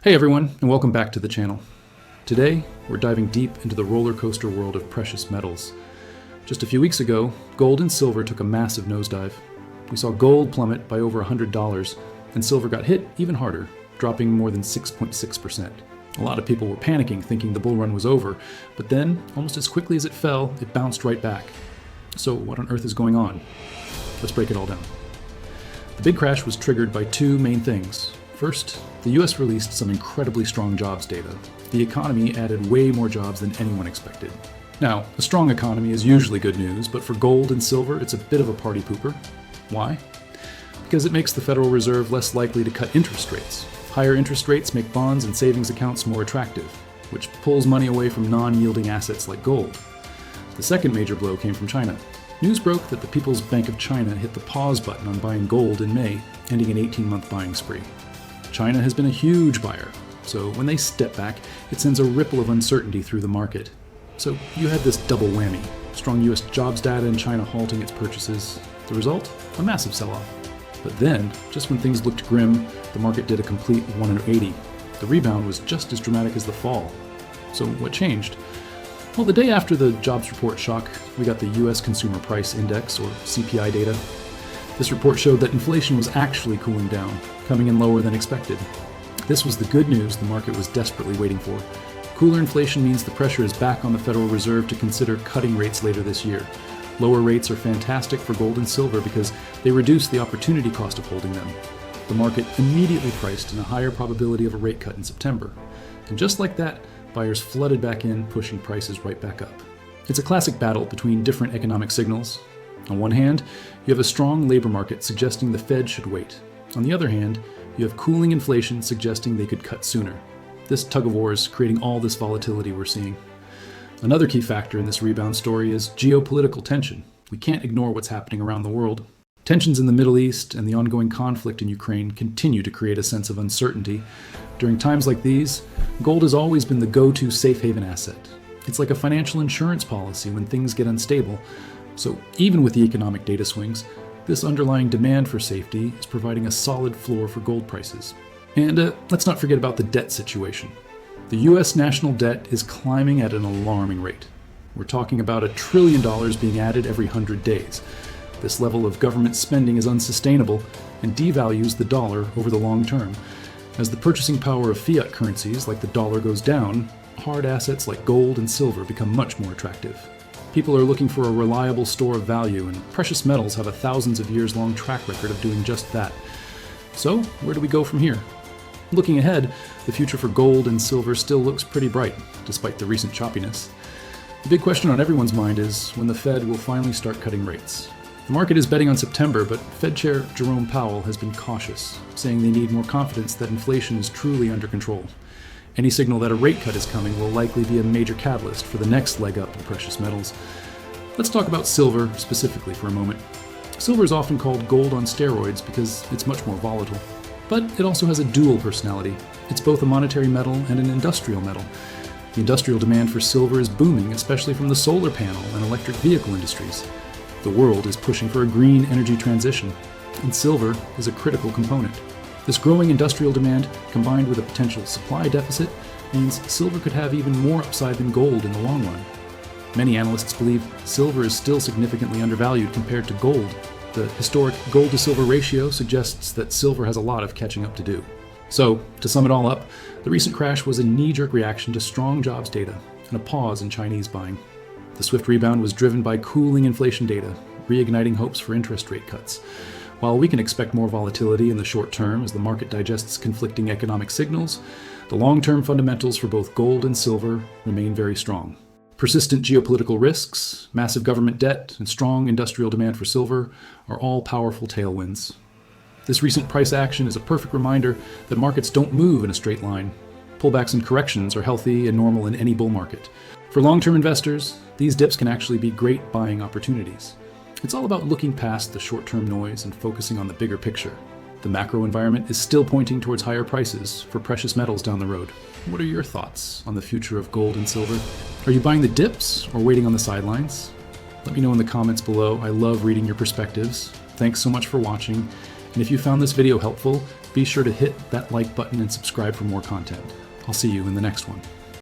Hey everyone, and welcome back to the channel. Today, we're diving deep into the roller coaster world of precious metals. Just a few weeks ago, gold and silver took a massive nosedive. We saw gold plummet by over $100, and silver got hit even harder, dropping more than 6.6%. A lot of people were panicking, thinking the bull run was over, but then, almost as quickly as it fell, it bounced right back. So what on earth is going on? Let's break it all down. The big crash was triggered by two main things. First, the US released some incredibly strong jobs data. The economy added way more jobs than anyone expected. Now, a strong economy is usually good news, but for gold and silver, it's a bit of a party pooper. Why? Because it makes the Federal Reserve less likely to cut interest rates. Higher interest rates make bonds and savings accounts more attractive, which pulls money away from non-yielding assets like gold. The second major blow came from China. News broke that the People's Bank of China hit the pause button on buying gold in May, ending an 18-month buying spree. China has been a huge buyer, so when they step back, it sends a ripple of uncertainty through the market. So you had this double whammy: strong US jobs data and China halting its purchases. The result? A massive sell-off. But then, just when things looked grim, the market did a complete 180. The rebound was just as dramatic as the fall. So what changed? Well, the day after the jobs report shock, we got the US Consumer Price Index, or CPI data. This report showed that inflation was actually cooling down, coming in lower than expected. This was the good news the market was desperately waiting for. Cooler inflation means the pressure is back on the Federal Reserve to consider cutting rates later this year. Lower rates are fantastic for gold and silver because they reduce the opportunity cost of holding them. The market immediately priced in a higher probability of a rate cut in September. And just like that, buyers flooded back in, pushing prices right back up. It's a classic battle between different economic signals. On one hand, you have a strong labor market suggesting the Fed should wait. On the other hand, you have cooling inflation suggesting they could cut sooner. This tug-of-war is creating all this volatility we're seeing. Another key factor in this rebound story is geopolitical tension. We can't ignore what's happening around the world. Tensions in the Middle East and the ongoing conflict in Ukraine continue to create a sense of uncertainty. During times like these, gold has always been the go-to safe haven asset. It's like a financial insurance policy when things get unstable. So even with the economic data swings, this underlying demand for safety is providing a solid floor for gold prices. And let's not forget about the debt situation. The US national debt is climbing at an alarming rate. We're talking about $1 trillion being added every 100 days. This level of government spending is unsustainable and devalues the dollar over the long term. As the purchasing power of fiat currencies like the dollar goes down, hard assets like gold and silver become much more attractive. People are looking for a reliable store of value, and precious metals have a thousands of years long track record of doing just that. So, where do we go from here? Looking ahead, the future for gold and silver still looks pretty bright, despite the recent choppiness. The big question on everyone's mind is when the Fed will finally start cutting rates. The market is betting on September, but Fed Chair Jerome Powell has been cautious, saying they need more confidence that inflation is truly under control. Any signal that a rate cut is coming will likely be a major catalyst for the next leg up in precious metals. Let's talk about silver specifically for a moment. Silver is often called gold on steroids because it's much more volatile. But it also has a dual personality. It's both a monetary metal and an industrial metal. The industrial demand for silver is booming, especially from the solar panel and electric vehicle industries. The world is pushing for a green energy transition, and silver is a critical component. This growing industrial demand, combined with a potential supply deficit, means silver could have even more upside than gold in the long run. Many analysts believe silver is still significantly undervalued compared to gold. The historic gold to silver ratio suggests that silver has a lot of catching up to do. So, to sum it all up, the recent crash was a knee-jerk reaction to strong jobs data and a pause in Chinese buying. The swift rebound was driven by cooling inflation data, reigniting hopes for interest rate cuts. While we can expect more volatility in the short term as the market digests conflicting economic signals, the long-term fundamentals for both gold and silver remain very strong. Persistent geopolitical risks, massive government debt, and strong industrial demand for silver are all powerful tailwinds. This recent price action is a perfect reminder that markets don't move in a straight line. Pullbacks and corrections are healthy and normal in any bull market. For long-term investors, these dips can actually be great buying opportunities. It's all about looking past the short-term noise and focusing on the bigger picture. The macro environment is still pointing towards higher prices for precious metals down the road. What are your thoughts on the future of gold and silver? Are you buying the dips or waiting on the sidelines? Let me know in the comments below. I love reading your perspectives. Thanks so much for watching. And if you found this video helpful, be be sure to hit that like button and subscribe for more content. I'll see you in the next one.